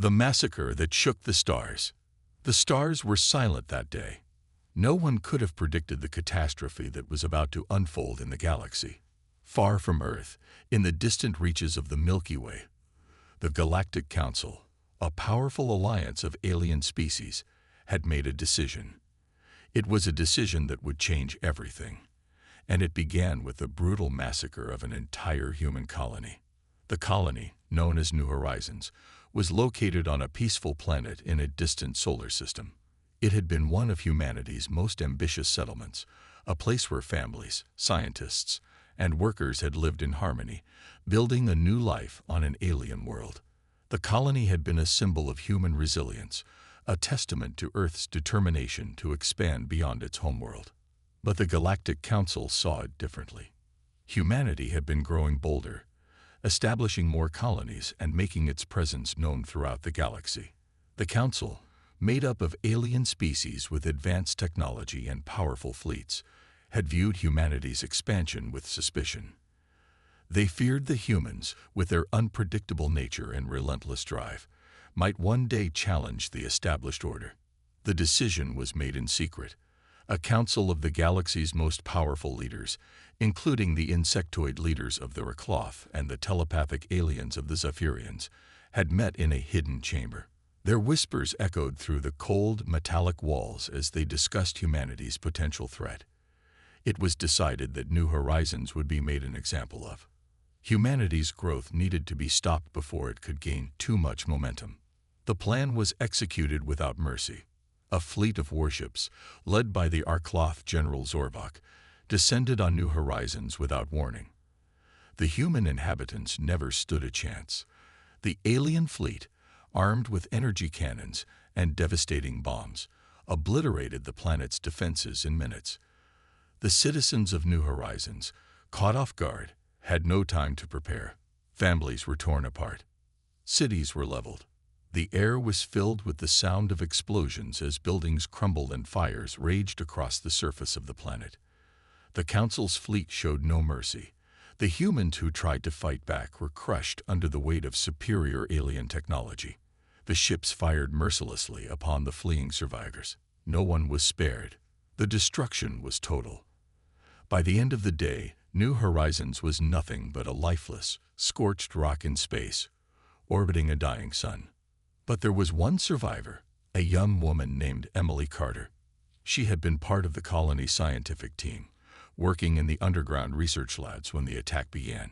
The massacre that shook the stars. The stars were silent that day. No one could have predicted the catastrophe that was about to unfold in the galaxy. Far from Earth, in the distant reaches of the Milky Way, the Galactic Council, a powerful alliance of alien species, had made a decision. It was a decision that would change everything, and it began with the brutal massacre of an entire human colony. The colony, known as New Horizons, was located on a peaceful planet in a distant solar system. It had been one of humanity's most ambitious settlements, a place where families, scientists, and workers had lived in harmony, building a new life on an alien world. The colony had been a symbol of human resilience, a testament to Earth's determination to expand beyond its homeworld. But the Galactic Council saw it differently. Humanity had been growing bolder, establishing more colonies and making its presence known throughout the galaxy. The Council, made up of alien species with advanced technology and powerful fleets, had viewed humanity's expansion with suspicion. They feared the humans, with their unpredictable nature and relentless drive, might one day challenge the established order. The decision was made in secret. A council of the galaxy's most powerful leaders, including the insectoid leaders of the Recloth and the telepathic aliens of the Zephyrians, had met in a hidden chamber. Their whispers echoed through the cold, metallic walls as they discussed humanity's potential threat. It was decided that New Horizons would be made an example of. Humanity's growth needed to be stopped before it could gain too much momentum. The plan was executed without mercy. A fleet of warships, led by the Arcloth General Zorbok, descended on New Horizons without warning. The human inhabitants never stood a chance. The alien fleet, armed with energy cannons and devastating bombs, obliterated the planet's defenses in minutes. The citizens of New Horizons, caught off guard, had no time to prepare. Families were torn apart. Cities were leveled. The air was filled with the sound of explosions as buildings crumbled and fires raged across the surface of the planet. The Council's fleet showed no mercy. The humans who tried to fight back were crushed under the weight of superior alien technology. The ships fired mercilessly upon the fleeing survivors. No one was spared. The destruction was total. By the end of the day, New Horizons was nothing but a lifeless, scorched rock in space, orbiting a dying sun. But there was one survivor, a young woman named Emily Carter. She had been part of the colony scientific team, working in the underground research labs when the attack began.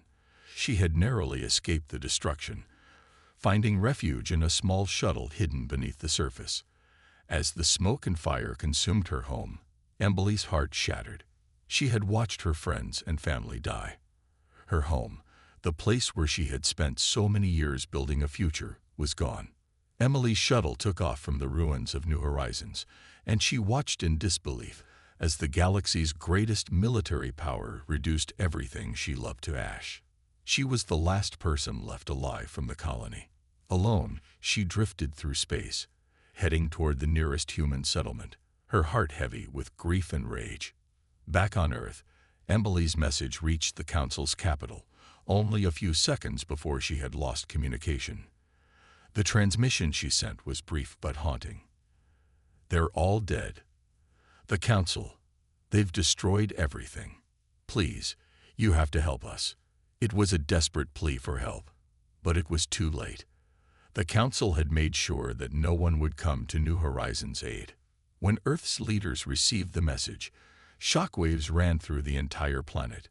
She had narrowly escaped the destruction, finding refuge in a small shuttle hidden beneath the surface. As the smoke and fire consumed her home, Emily's heart shattered. She had watched her friends and family die. Her home, the place where she had spent so many years building a future, was gone. Emily's shuttle took off from the ruins of New Horizons, and she watched in disbelief as the galaxy's greatest military power reduced everything she loved to ash. She was the last person left alive from the colony. Alone, she drifted through space, heading toward the nearest human settlement, her heart heavy with grief and rage. Back on Earth, Emily's message reached the Council's capital, only a few seconds before she had lost communication. The transmission she sent was brief but haunting. "They're all dead. The Council, they've destroyed everything. Please, you have to help us." It was a desperate plea for help, but it was too late. The Council had made sure that no one would come to New Horizons' aid. When Earth's leaders received the message, shockwaves ran through the entire planet.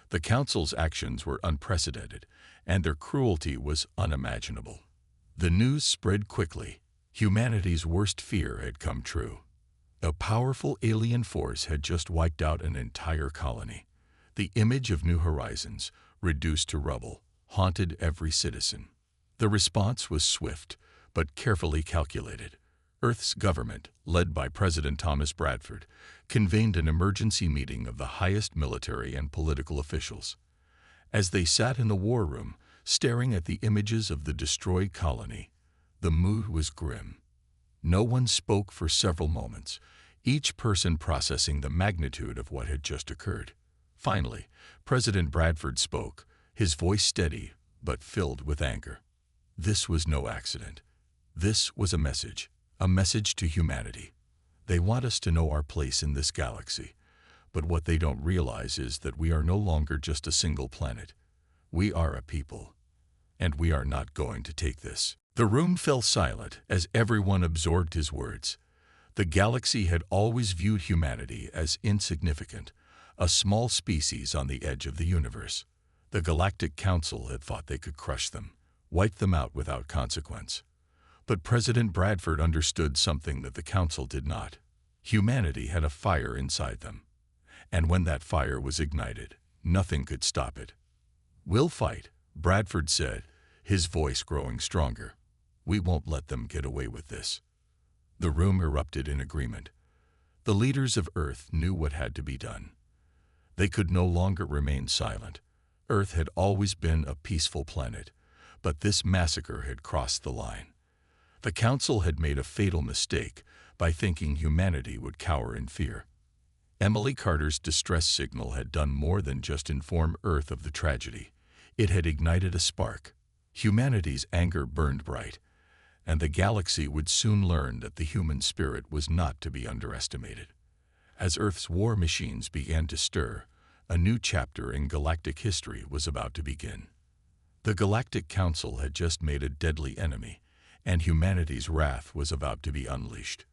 The Council's actions were unprecedented, and their cruelty was unimaginable. The news spread quickly. Humanity's worst fear had come true. A powerful alien force had just wiped out an entire colony. The image of New Horizons, reduced to rubble, haunted every citizen. The response was swift, but carefully calculated. Earth's government, led by President Thomas Bradford, convened an emergency meeting of the highest military and political officials. As they sat in the war room, staring at the images of the destroyed colony, the mood was grim. No one spoke for several moments, each person processing the magnitude of what had just occurred. Finally, President Bradford spoke, his voice steady but filled with anger. This was no accident. This was a message to humanity. They want us to know our place in this galaxy, but what they don't realize is that we are no longer just a single planet. We are a people, and we are not going to take this. The room fell silent as everyone absorbed his words. The galaxy had always viewed humanity as insignificant, a small species on the edge of the universe. The Galactic Council had thought they could crush them, wipe them out without consequence. But President Bradford understood something that the Council did not. Humanity had a fire inside them, and when that fire was ignited, nothing could stop it. "We'll fight," Bradford said, his voice growing stronger. "We won't let them get away with this." The room erupted in agreement. The leaders of Earth knew what had to be done. They could no longer remain silent. Earth had always been a peaceful planet, but this massacre had crossed the line. The Council had made a fatal mistake by thinking humanity would cower in fear. Emily Carter's distress signal had done more than just inform Earth of the tragedy. It had ignited a spark. Humanity's anger burned bright, and the galaxy would soon learn that the human spirit was not to be underestimated. As Earth's war machines began to stir, a new chapter in galactic history was about to begin. The Galactic Council had just made a deadly enemy, and humanity's wrath was about to be unleashed.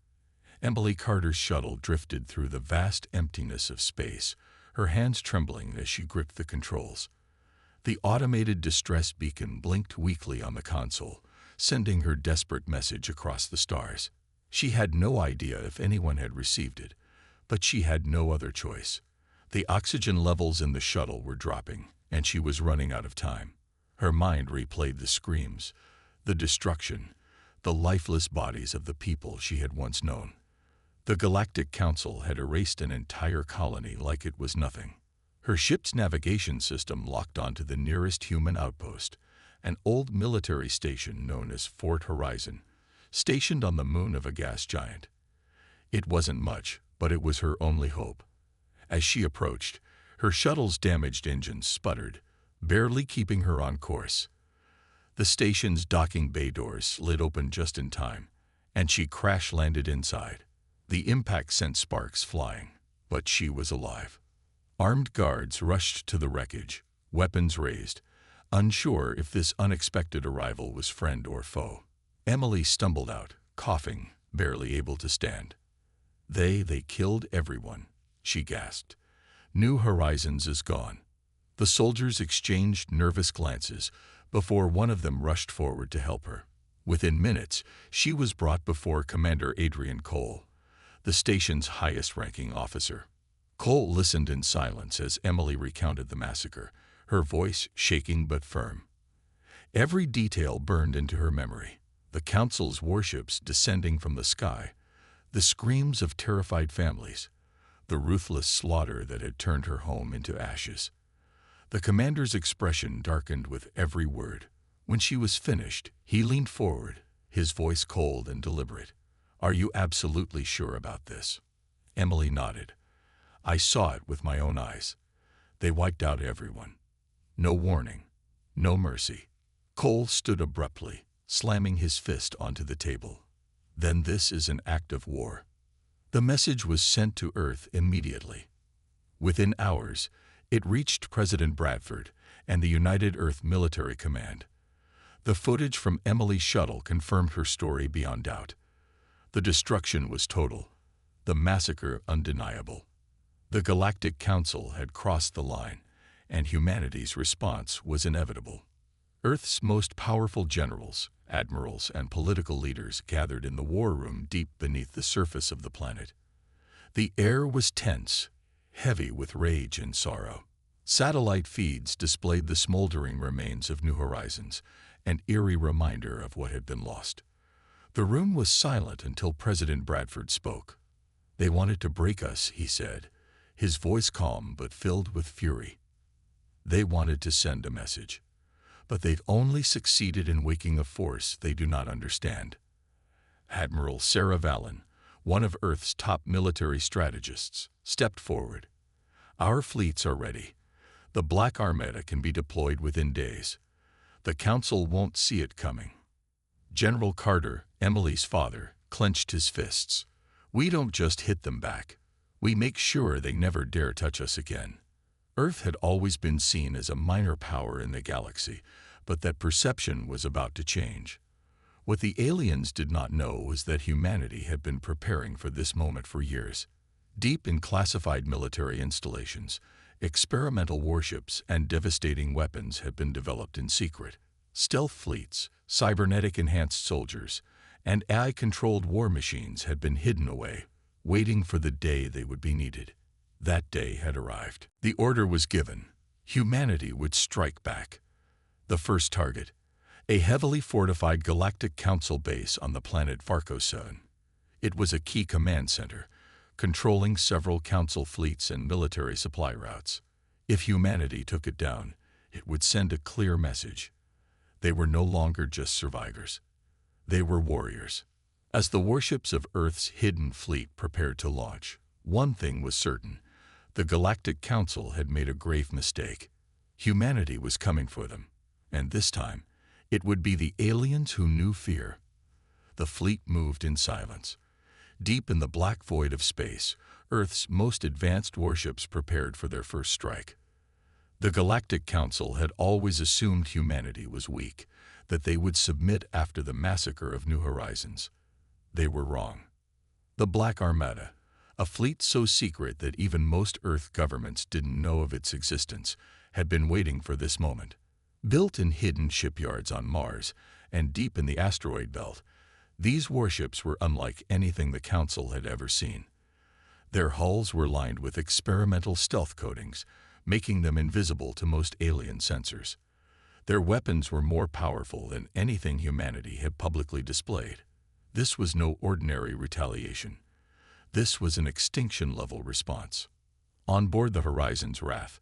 Emily Carter's shuttle drifted through the vast emptiness of space, her hands trembling as she gripped the controls. The automated distress beacon blinked weakly on the console, sending her desperate message across the stars. She had no idea if anyone had received it, but she had no other choice. The oxygen levels in the shuttle were dropping, and she was running out of time. Her mind replayed the screams, the destruction, the lifeless bodies of the people she had once known. The Galactic Council had erased an entire colony like it was nothing. Her ship's navigation system locked onto the nearest human outpost, an old military station known as Fort Horizon, stationed on the moon of a gas giant. It wasn't much, but it was her only hope. As she approached, her shuttle's damaged engines sputtered, barely keeping her on course. The station's docking bay doors slid open just in time, and she crash-landed inside. The impact sent sparks flying, but she was alive. Armed guards rushed to the wreckage, weapons raised, unsure if this unexpected arrival was friend or foe. Emily stumbled out, coughing, barely able to stand. They killed everyone," she gasped. "New Horizons is gone." The soldiers exchanged nervous glances before one of them rushed forward to help her. Within minutes, she was brought before Commander Adrian Cole, the station's highest-ranking officer. Cole listened in silence as Emily recounted the massacre, her voice shaking but firm. Every detail burned into her memory: the Council's warships descending from the sky, the screams of terrified families, the ruthless slaughter that had turned her home into ashes. The commander's expression darkened with every word. When she was finished, he leaned forward, his voice cold and deliberate. "Are you absolutely sure about this?" Emily nodded. "I saw it with my own eyes. They wiped out everyone. No warning, no mercy." Cole stood abruptly, slamming his fist onto the table. "Then this is an act of war." The message was sent to Earth immediately. Within hours, it reached President Bradford and the United Earth Military Command. The footage from Emily's shuttle confirmed her story beyond doubt. The destruction was total, the massacre undeniable. The Galactic Council had crossed the line, and humanity's response was inevitable. Earth's most powerful generals, admirals, and political leaders gathered in the war room deep beneath the surface of the planet. The air was tense, heavy with rage and sorrow. Satellite feeds displayed the smoldering remains of New Horizons, an eerie reminder of what had been lost. The room was silent until President Bradford spoke. "They wanted to break us," he said, his voice calm but filled with fury. "They wanted to send a message, but they've only succeeded in waking a force they do not understand." Admiral Sarah Vallon, one of Earth's top military strategists, stepped forward. "Our fleets are ready. The Black Armada can be deployed within days. The Council won't see it coming." General Carter, Emily's father clenched his fists. "We don't just hit them back. We make sure they never dare touch us again." Earth had always been seen as a minor power in the galaxy, but that perception was about to change. What the aliens did not know was that humanity had been preparing for this moment for years. Deep in classified military installations, experimental warships and devastating weapons had been developed in secret. Stealth fleets, cybernetic-enhanced soldiers, and AI-controlled war machines had been hidden away, waiting for the day they would be needed. That day had arrived. The order was given. Humanity would strike back. The first target, a heavily fortified Galactic Council base on the planet Varco 7. It was a key command center, controlling several Council fleets and military supply routes. If humanity took it down, it would send a clear message. They were no longer just survivors. They were warriors. As the warships of Earth's hidden fleet prepared to launch, one thing was certain. The Galactic Council had made a grave mistake. Humanity was coming for them, and this time, it would be the aliens who knew fear. The fleet moved in silence. Deep in the black void of space, Earth's most advanced warships prepared for their first strike. The Galactic Council had always assumed humanity was weak, that they would submit after the massacre of New Horizons. They were wrong. The Black Armada, a fleet so secret that even most Earth governments didn't know of its existence, had been waiting for this moment. Built in hidden shipyards on Mars and deep in the asteroid belt, these warships were unlike anything the Council had ever seen. Their hulls were lined with experimental stealth coatings, making them invisible to most alien sensors. Their weapons were more powerful than anything humanity had publicly displayed. This was no ordinary retaliation. This was an extinction-level response. On board the Horizon's Wrath,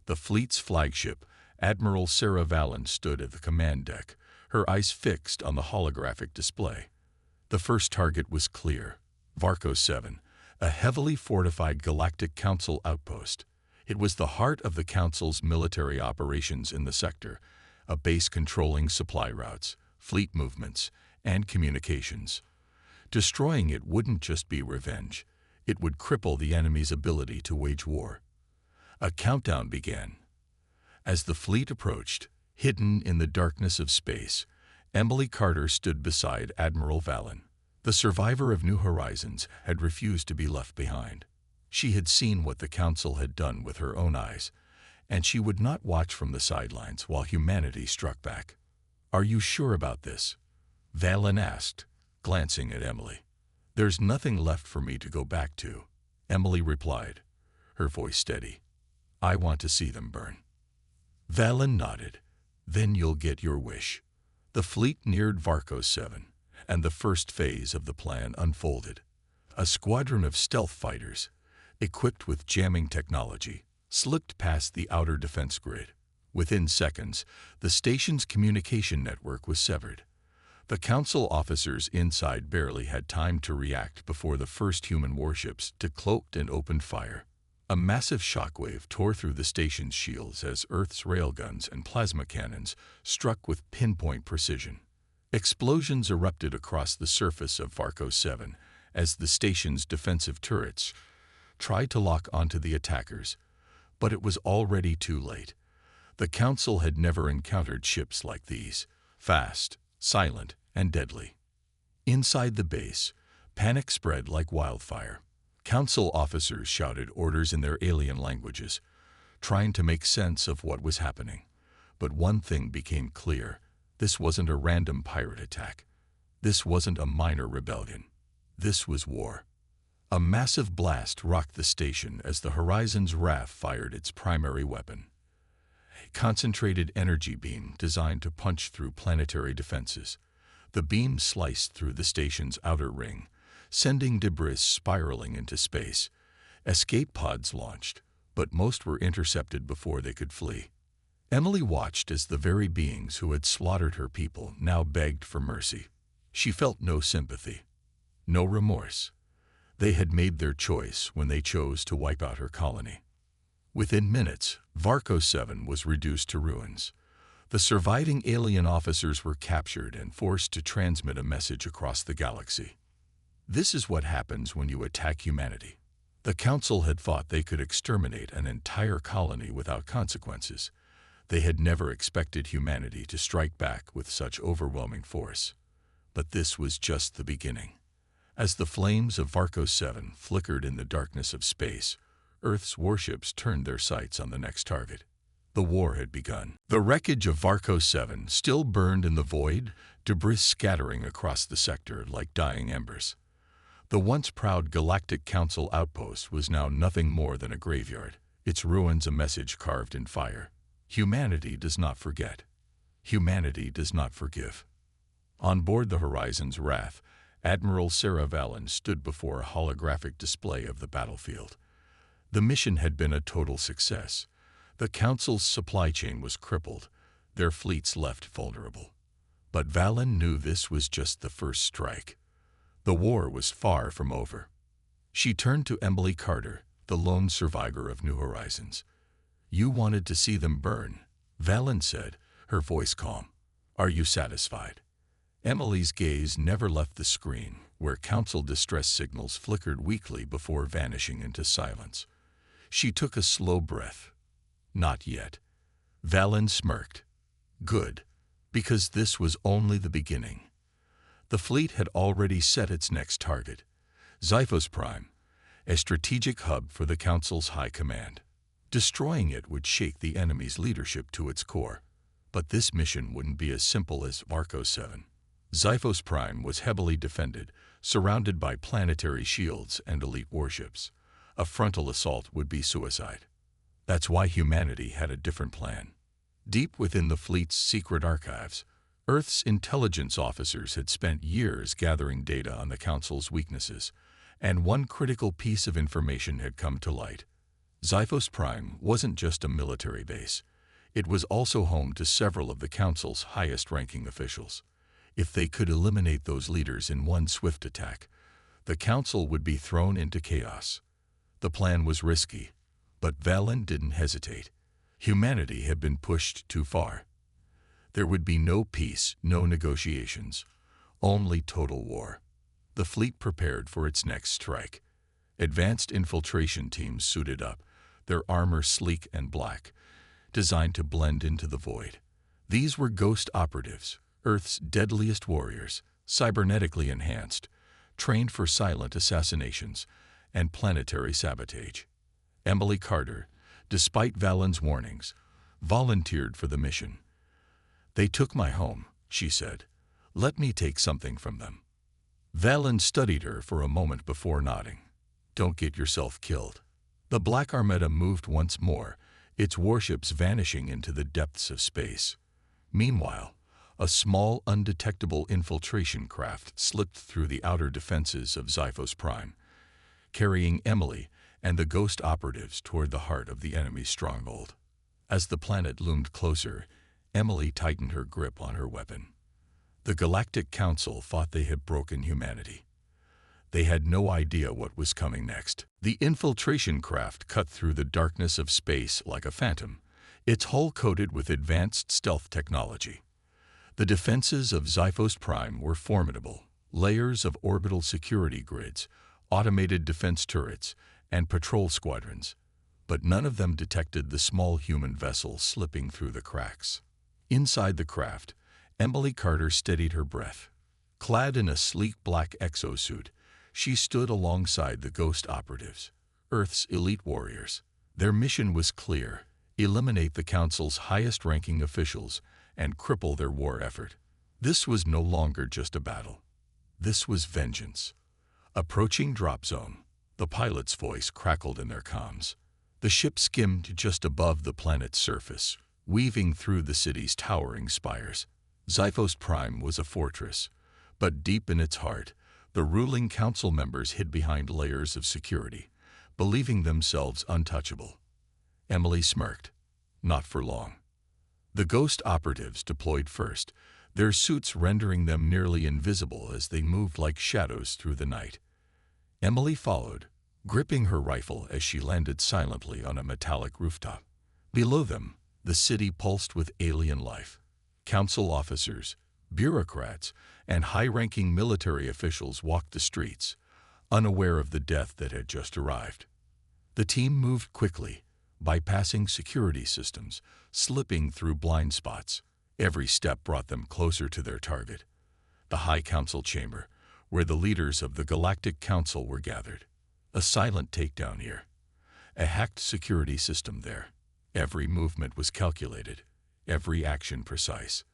the fleet's flagship, Admiral Sarah Vallon stood at the command deck, her eyes fixed on the holographic display. The first target was clear: Varco 7, a heavily fortified Galactic Council outpost. It was the heart of the Council's military operations in the sector, a base controlling supply routes, fleet movements, and communications. Destroying it wouldn't just be revenge. It would cripple the enemy's ability to wage war. A countdown began. As the fleet approached, hidden in the darkness of space, Emily Carter stood beside Admiral Vallon. The survivor of New Horizons had refused to be left behind. She had seen what the Council had done with her own eyes, and she would not watch from the sidelines while humanity struck back. "Are you sure about this?" Vallon asked, glancing at Emily. "There's nothing left for me to go back to," Emily replied, her voice steady. "I want to see them burn." Vallon nodded. "Then you'll get your wish." The fleet neared Varco 7, and the first phase of the plan unfolded. A squadron of stealth fighters, equipped with jamming technology, slipped past the outer defense grid. Within seconds, the station's communication network was severed. The Council officers inside barely had time to react before the first human warships decloaked and opened fire. A massive shockwave tore through the station's shields as Earth's railguns and plasma cannons struck with pinpoint precision. Explosions erupted across the surface of Varco 7 as the station's defensive turrets tried to lock onto the attackers, but it was already too late. The Council had never encountered ships like these, fast, silent, and deadly. Inside the base, panic spread like wildfire. Council officers shouted orders in their alien languages, trying to make sense of what was happening. But one thing became clear: this wasn't a random pirate attack. This wasn't a minor rebellion. This was war. A massive blast rocked the station as the Horizon's Wrath fired its primary weapon, a concentrated energy beam designed to punch through planetary defenses. The beam sliced through the station's outer ring, sending debris spiraling into space. Escape pods launched, but most were intercepted before they could flee. Emily watched as the very beings who had slaughtered her people now begged for mercy. She felt no sympathy, no remorse. They had made their choice when they chose to wipe out her colony. Within minutes, Varco 7 was reduced to ruins. The surviving alien officers were captured and forced to transmit a message across the galaxy. This is what happens when you attack humanity. The Council had thought they could exterminate an entire colony without consequences. They had never expected humanity to strike back with such overwhelming force. But this was just the beginning. As the flames of Varco 7 flickered in the darkness of space, Earth's warships turned their sights on the next target. The war had begun. The wreckage of Varco 7 still burned in the void, debris scattering across the sector like dying embers. The once proud Galactic Council outpost was now nothing more than a graveyard, its ruins a message carved in fire. Humanity does not forget. Humanity does not forgive. On board the Horizon's Wrath, Admiral Sarah Valen stood before a holographic display of the battlefield. The mission had been a total success. The Council's supply chain was crippled, their fleets left vulnerable. But Valen knew this was just the first strike. The war was far from over. She turned to Emily Carter, the lone survivor of New Horizons. "You wanted to see them burn," Valen said, her voice calm. "Are you satisfied?" Emily's gaze never left the screen, where Council distress signals flickered weakly before vanishing into silence. She took a slow breath. "Not yet." Valen smirked. "Good, because this was only the beginning." The fleet had already set its next target, Xiphos Prime, a strategic hub for the Council's high command. Destroying it would shake the enemy's leadership to its core. But this mission wouldn't be as simple as Varco 7. Xiphos Prime was heavily defended, surrounded by planetary shields and elite warships. A frontal assault would be suicide. That's why humanity had a different plan. Deep within the fleet's secret archives, Earth's intelligence officers had spent years gathering data on the Council's weaknesses, and one critical piece of information had come to light. Xiphos Prime wasn't just a military base. It was also home to several of the Council's highest-ranking officials. If they could eliminate those leaders in one swift attack, the Council would be thrown into chaos. The plan was risky, but Valen didn't hesitate. Humanity had been pushed too far. There would be no peace, no negotiations, only total war. The fleet prepared for its next strike. Advanced infiltration teams suited up, their armor sleek and black, designed to blend into the void. These were ghost operatives, Earth's deadliest warriors, cybernetically enhanced, trained for silent assassinations and planetary sabotage. Emily Carter, despite Valen's warnings, volunteered for the mission. "They took my home," she said. "Let me take something from them." Valen studied her for a moment before nodding. "Don't get yourself killed." The Black Armada moved once more, its warships vanishing into the depths of space. Meanwhile, a small, undetectable infiltration craft slipped through the outer defenses of Xiphos Prime, carrying Emily and the ghost operatives toward the heart of the enemy's stronghold. As the planet loomed closer, Emily tightened her grip on her weapon. The Galactic Council thought they had broken humanity. They had no idea what was coming next. The infiltration craft cut through the darkness of space like a phantom, its hull coated with advanced stealth technology. The defenses of Xiphos Prime were formidable, layers of orbital security grids, automated defense turrets, and patrol squadrons, but none of them detected the small human vessel slipping through the cracks. Inside the craft, Emily Carter steadied her breath. Clad in a sleek black exosuit, she stood alongside the ghost operatives, Earth's elite warriors. Their mission was clear: eliminate the Council's highest-ranking officials and cripple their war effort. This was no longer just a battle. This was vengeance. Approaching drop zone, the pilot's voice crackled in their comms. The ship skimmed just above the planet's surface, weaving through the city's towering spires. Xiphos Prime was a fortress, but deep in its heart, the ruling council members hid behind layers of security, believing themselves untouchable. Emily smirked. Not for long. The ghost operatives deployed first, their suits rendering them nearly invisible as they moved like shadows through the night. Emily followed, gripping her rifle as she landed silently on a metallic rooftop. Below them, The city pulsed with alien life. Council officers, bureaucrats, and high-ranking military officials walked the streets, unaware of the death that had just arrived. The team moved quickly, bypassing security systems, slipping through blind spots. Every step brought them closer to their target, the High Council chamber, where the leaders of the Galactic Council were gathered. A silent takedown here. A hacked security system there. Every movement was calculated, every action precise.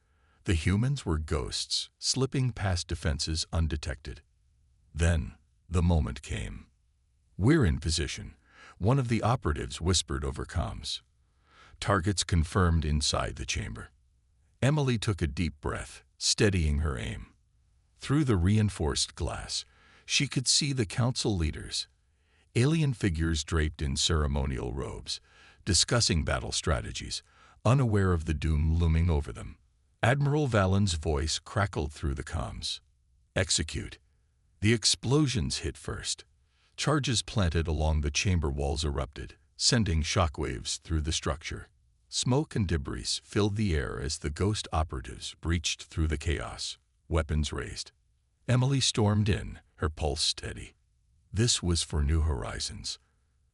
The humans were ghosts, slipping past defenses undetected. Then, the moment came. "We're in position," one of the operatives whispered over comms. Targets confirmed inside the chamber. Emily took a deep breath, steadying her aim. Through the reinforced glass, she could see the council leaders, alien figures draped in ceremonial robes, discussing battle strategies, unaware of the doom looming over them. Admiral Valen's voice crackled through the comms. "Execute." The explosions hit first. Charges planted along the chamber walls erupted, sending shockwaves through the structure. Smoke and debris filled the air as the ghost operatives breached through the chaos, weapons raised. Emily stormed in, her pulse steady. This was for New Horizons.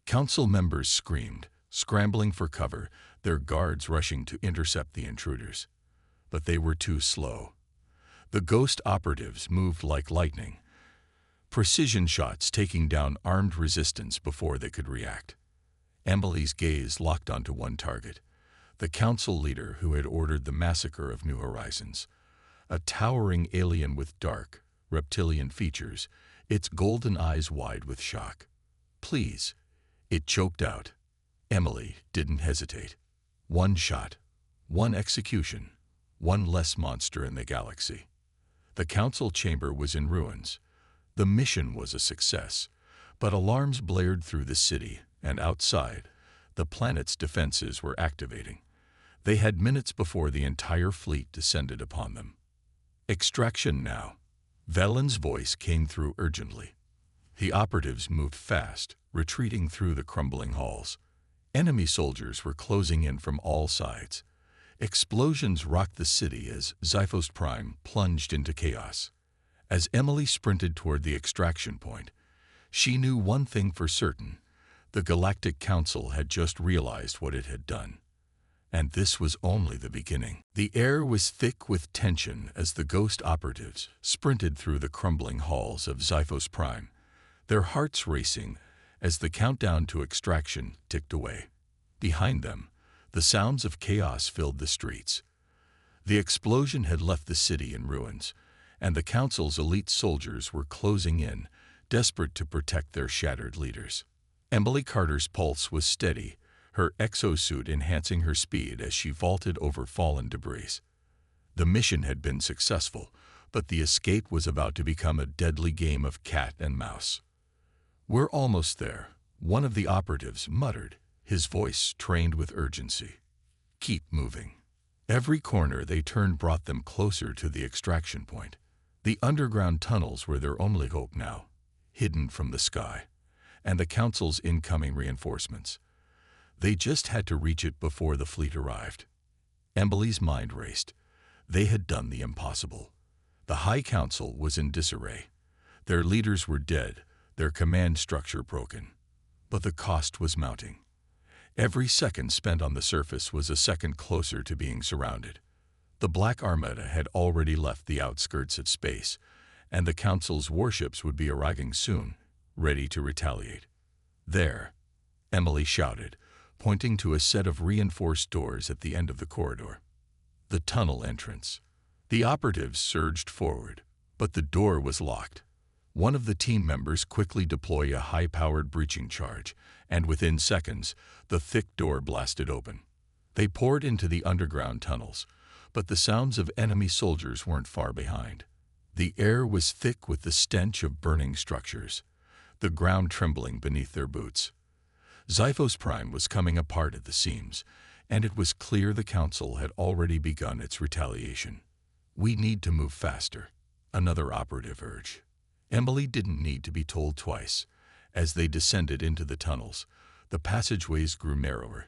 Council members screamed, scrambling for cover, their guards rushing to intercept the intruders. But they were too slow. The ghost operatives moved like lightning, precision shots taking down armed resistance before they could react. Emily's gaze locked onto one target, the council leader who had ordered the massacre of New Horizons. A towering alien with dark, reptilian features, its golden eyes wide with shock. "Please," it choked out. Emily didn't hesitate. One shot, one execution, one less monster in the galaxy. The council chamber was in ruins. The mission was a success, but alarms blared through the city, and outside, the planet's defenses were activating. They had minutes before the entire fleet descended upon them. "Extraction now." Valen's voice came through urgently. The operatives moved fast, retreating through the crumbling halls. Enemy soldiers were closing in from all sides. Explosions rocked the city as Xiphos Prime plunged into chaos. As Emily sprinted toward the extraction point, she knew one thing for certain. The Galactic Council had just realized what it had done. And this was only the beginning. The air was thick with tension as the ghost operatives sprinted through the crumbling halls of Xiphos Prime, their hearts racing as the countdown to extraction ticked away. Behind them, the sounds of chaos filled the streets. The explosion had left the city in ruins, and the Council's elite soldiers were closing in, desperate to protect their shattered leaders. Emily Carter's pulse was steady, her exosuit enhancing her speed as she vaulted over fallen debris. The mission had been successful, but the escape was about to become a deadly game of cat and mouse. "We're almost there," one of the operatives muttered, his voice trained with urgency. "Keep moving." Every corner they turned brought them closer to the extraction point. The underground tunnels were their only hope now, hidden from the sky, and the Council's incoming reinforcements. They just had to reach it before the fleet arrived. Emily's mind raced. They had done the impossible. The High Council was in disarray. Their leaders were dead, their command structure broken. But the cost was mounting. Every second spent on the surface was a second closer to being surrounded. The Black Armada had already left the outskirts of space, and the Council's warships would be arriving soon, ready to retaliate. "There," Emily shouted, pointing to a set of reinforced doors at the end of the corridor. The tunnel entrance. The operatives surged forward, but the door was locked. One of the team members quickly deployed a high-powered breaching charge, and within seconds, the thick door blasted open. They poured into the underground tunnels, but the sounds of enemy soldiers weren't far behind. The air was thick with the stench of burning structures, the ground trembling beneath their boots. Xiphos Prime was coming apart at the seams, and it was clear the Council had already begun its retaliation. "We need to move faster," another operative urged. Emily didn't need to be told twice. As they descended into the tunnels, the passageways grew narrower.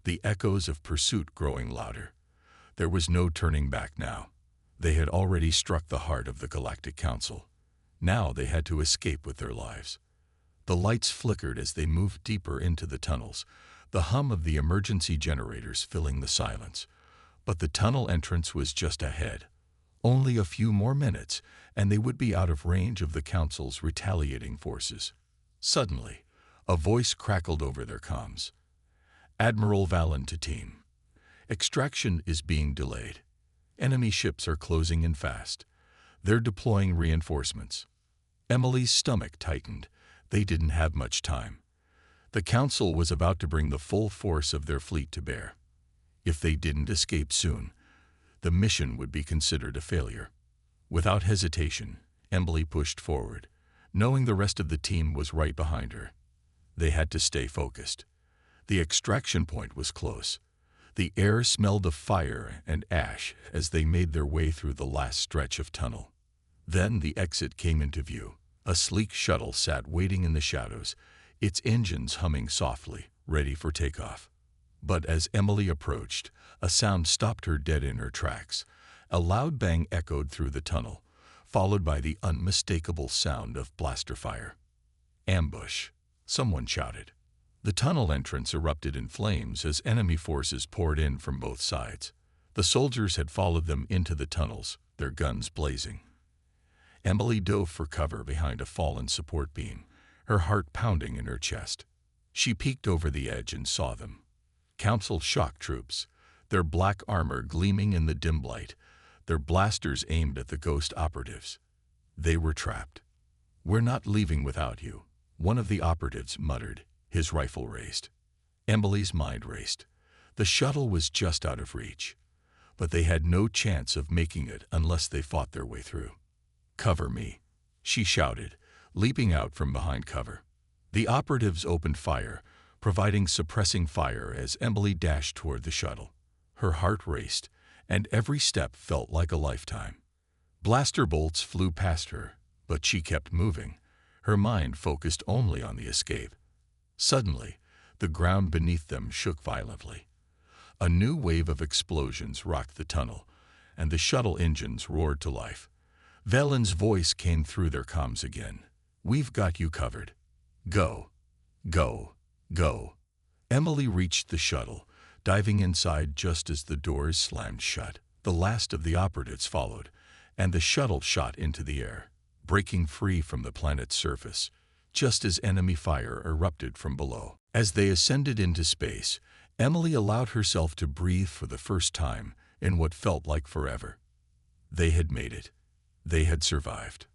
the echoes of pursuit growing louder. There was no turning back now. They had already struck the heart of the Galactic Council. Now they had to escape with their lives. The lights flickered as they moved deeper into the tunnels, the hum of the emergency generators filling the silence. But the tunnel entrance was just ahead. Only a few more minutes, and they would be out of range of the Council's retaliating forces. Suddenly, a voice crackled over their comms. "Admiral Valen to team. Extraction is being delayed. Enemy ships are closing in fast. They're deploying reinforcements." Emily's stomach tightened. They didn't have much time. The Council was about to bring the full force of their fleet to bear. If they didn't escape soon, the mission would be considered a failure. Without hesitation, Emily pushed forward, knowing the rest of the team was right behind her. They had to stay focused. The extraction point was close. The air smelled of fire and ash as they made their way through the last stretch of tunnel. Then the exit came into view. A sleek shuttle sat waiting in the shadows, its engines humming softly, ready for takeoff. But as Emily approached, a sound stopped her dead in her tracks. A loud bang echoed through the tunnel, followed by the unmistakable sound of blaster fire. "Ambush!" someone shouted. The tunnel entrance erupted in flames as enemy forces poured in from both sides. The soldiers had followed them into the tunnels, their guns blazing. Emily dove for cover behind a fallen support beam, her heart pounding in her chest. She peeked over the edge and saw them. Council shock troops, their black armor gleaming in the dim light, their blasters aimed at the ghost operatives. They were trapped. "We're not leaving without you," one of the operatives muttered, his rifle raised. Emily's mind raced. The shuttle was just out of reach, but they had no chance of making it unless they fought their way through. "Cover me," she shouted, leaping out from behind cover. The operatives opened fire, providing suppressing fire as Emily dashed toward the shuttle. Her heart raced, and every step felt like a lifetime. Blaster bolts flew past her, but she kept moving, her mind focused only on the escape. Suddenly, the ground beneath them shook violently. A new wave of explosions rocked the tunnel, and the shuttle engines roared to life. Valen's voice came through their comms again. "We've got you covered. Go, go, go." Emily reached the shuttle, diving inside just as the doors slammed shut. The last of the operatives followed, and the shuttle shot into the air, breaking free from the planet's surface, just as enemy fire erupted from below. As they ascended into space, Emily allowed herself to breathe for the first time in what felt like forever. They had made it. They had survived.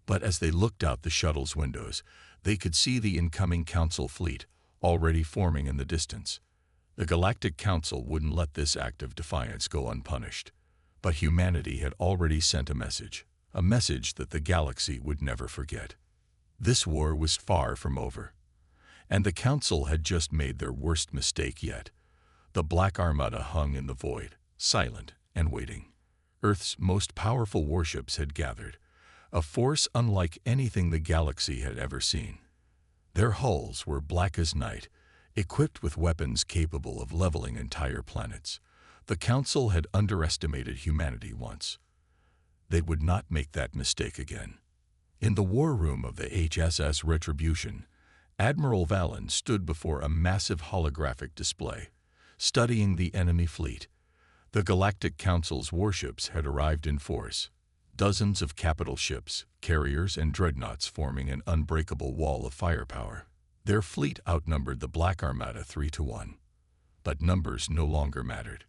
But as they looked out the shuttle's windows, they could see the incoming Council fleet already forming in the distance. The Galactic Council wouldn't let this act of defiance go unpunished. But humanity had already sent a message that the galaxy would never forget. This war was far from over. And the Council had just made their worst mistake yet. The Black Armada hung in the void, silent and waiting. Earth's most powerful warships had gathered, a force unlike anything the galaxy had ever seen. Their hulls were black as night, equipped with weapons capable of leveling entire planets. The Council had underestimated humanity once. They would not make that mistake again. In the war room of the HSS Retribution, Admiral Valen stood before a massive holographic display, studying the enemy fleet. The Galactic Council's warships had arrived in force, dozens of capital ships, carriers, and dreadnoughts forming an unbreakable wall of firepower. Their fleet outnumbered the Black Armada 3-1. But numbers no longer mattered.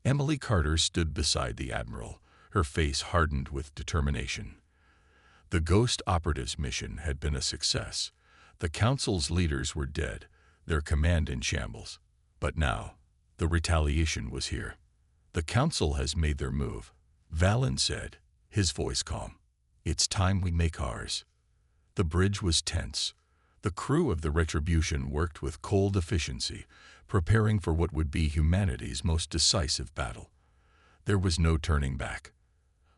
Emily Carter stood beside the Admiral, her face hardened with determination. The Ghost Operatives' mission had been a success. The Council's leaders were dead, their command in shambles. But now, the retaliation was here. "The Council has made their move," Valen said, his voice calm. "It's time we make ours." The bridge was tense. The crew of the Retribution worked with cold efficiency, preparing for what would be humanity's most decisive battle. There was no turning back.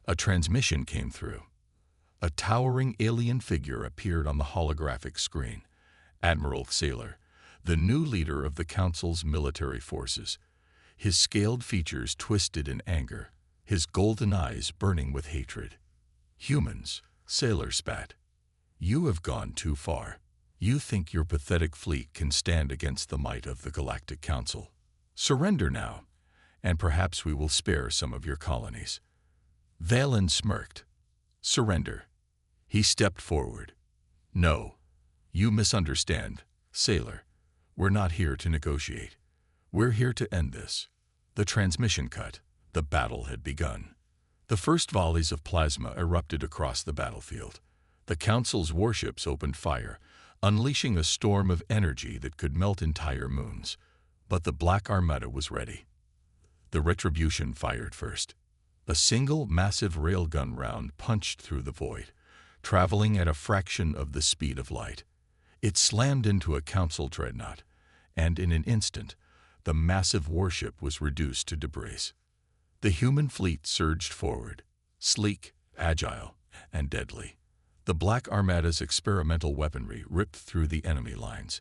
A transmission came through. A towering alien figure appeared on the holographic screen. "Admiral Sailor, the new leader of the Council's military forces, his scaled features twisted in anger, his golden eyes burning with hatred. "Humans," Sailor spat. "You have gone too far. You think your pathetic fleet can stand against the might of the Galactic Council. Surrender now, and perhaps we will spare some of your colonies." Valen smirked. "Surrender." He stepped forward. "No, you misunderstand, Sailor. We're not here to negotiate. We're here to end this." The transmission cut. The battle had begun. The first volleys of plasma erupted across the battlefield. The Council's warships opened fire, unleashing a storm of energy that could melt entire moons. But the Black Armada was ready. The Retribution fired first. A single massive railgun round punched through the void, traveling at a fraction of the speed of light. It slammed into a Council dreadnought, and in an instant, the massive warship was reduced to debris. The human fleet surged forward, sleek, agile, and deadly. The Black Armada's experimental weaponry ripped through the enemy lines,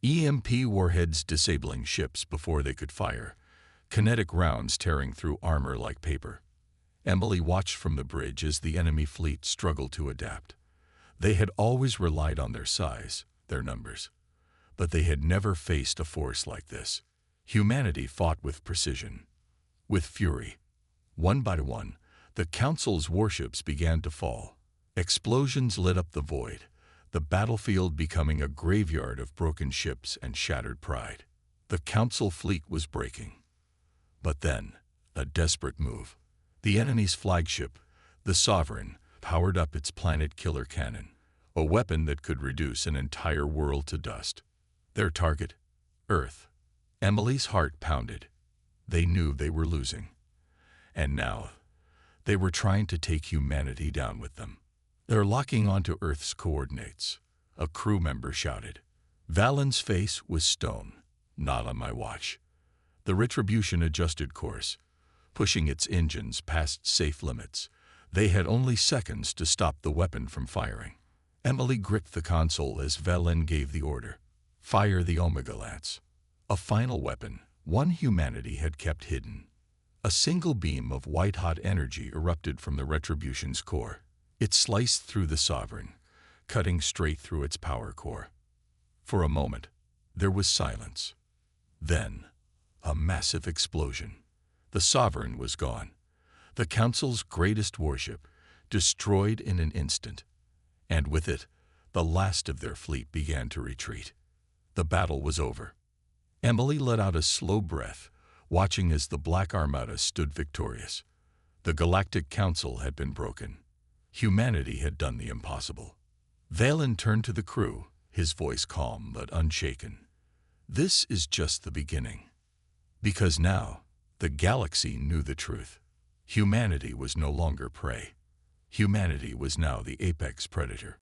EMP warheads disabling ships before they could fire, kinetic rounds tearing through armor like paper. Emily watched from the bridge as the enemy fleet struggled to adapt. They had always relied on their size, their numbers, but they had never faced a force like this. Humanity fought with precision, with fury. One by one, the Council's warships began to fall. Explosions lit up the void, the battlefield becoming a graveyard of broken ships and shattered pride. The Council fleet was breaking. But then, a desperate move. The enemy's flagship, the Sovereign, powered up its planet-killer cannon, a weapon that could reduce an entire world to dust. Their target? Earth. Emily's heart pounded. They knew they were losing. And now, they were trying to take humanity down with them. "They're locking onto Earth's coordinates," a crew member shouted. Valen's face was stone. "Not on my watch." The Retribution adjusted course, pushing its engines past safe limits. They had only seconds to stop the weapon from firing. Emily gripped the console as Valen gave the order. "Fire the Omega Lance." A final weapon, one humanity had kept hidden. A single beam of white-hot energy erupted from the Retribution's core. It sliced through the Sovereign, cutting straight through its power core. For a moment, there was silence. Then, a massive explosion. The Sovereign was gone. The Council's greatest warship, destroyed in an instant. And with it, the last of their fleet began to retreat. The battle was over. Emily let out a slow breath, watching as the Black Armada stood victorious. The Galactic Council had been broken. Humanity had done the impossible. Valen turned to the crew, his voice calm but unshaken. "This is just the beginning." Because now, the galaxy knew the truth. Humanity was no longer prey. Humanity was now the apex predator.